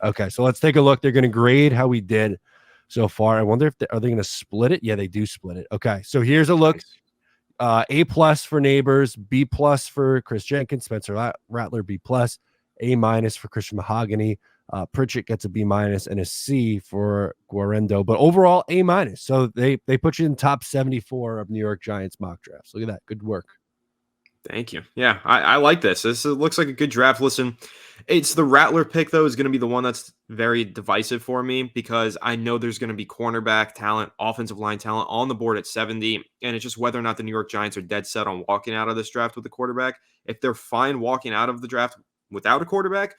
Okay, so let's take a look. They're going to grade how we did so far. I wonder if are they going to split it? Yeah, they do split it. Okay, so here's a look. Nice. A plus for Neighbors, B plus for Chris Jenkins, Spencer Rattler, B plus, A minus for Christian Mahogany. Pritchett gets a B minus and a C for Guarendo, but overall A minus. So they put you in top 74 of New York Giants mock drafts. Look at that, good work. Thank you. Yeah, I like this. This looks like a good draft. Listen, it's the Rattler pick, though, is going to be the one that's very divisive for me because I know there's going to be cornerback talent, offensive line talent on the board at 70. And it's just whether or not the New York Giants are dead set on walking out of this draft with a quarterback. If they're fine walking out of the draft without a quarterback,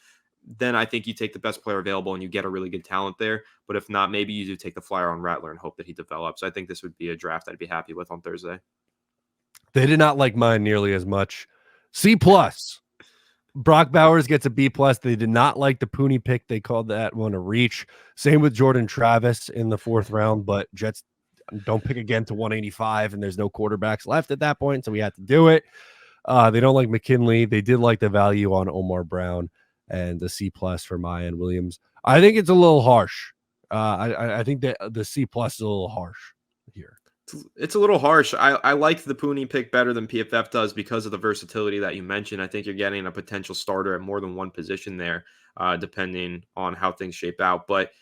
then I think you take the best player available and you get a really good talent there. But if not, maybe you do take the flyer on Rattler and hope that he develops. I think this would be a draft I'd be happy with on Thursday. They did not like mine nearly as much. C plus. Brock Bowers gets a B plus. They did not like the Pooney pick. They called that one a reach. Same with Jordan Travis in the 4th round, but Jets don't pick again to 185, and there's no quarterbacks left at that point, so we had to do it. They don't like McKinley. They did like the value on Omar Brown and the C plus for Mayan Williams. I think it's a little harsh. I think that the C plus is a little harsh here. It's a little harsh. I like the Pooney pick better than PFF does because of the versatility that you mentioned. I think you're getting a potential starter at more than one position there, depending on how things shape out. But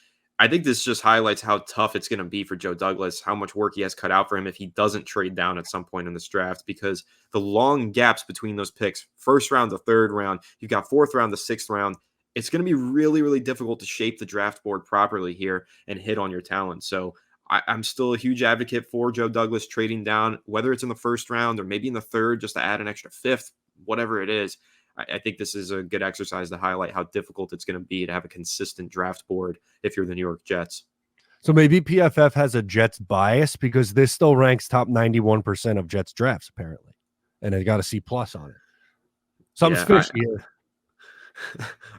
I think this just highlights how tough it's going to be for Joe Douglas, how much work he has cut out for him if he doesn't trade down at some point in this draft, because the long gaps between those picks, 1st round to 3rd round, you've got 4th round to 6th round. It's going to be really, really difficult to shape the draft board properly here and hit on your talent. So I'm still a huge advocate for Joe Douglas trading down, whether it's in the 1st round or maybe in the 3rd, just to add an extra 5th, whatever it is. I think this is a good exercise to highlight how difficult it's going to be to have a consistent draft board if you're the New York Jets. So maybe PFF has a Jets bias because this still ranks top 91% of Jets drafts, apparently. And it got a C plus on it. Something's fishy here.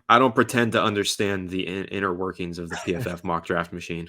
I don't pretend to understand the inner workings of the PFF mock draft machine.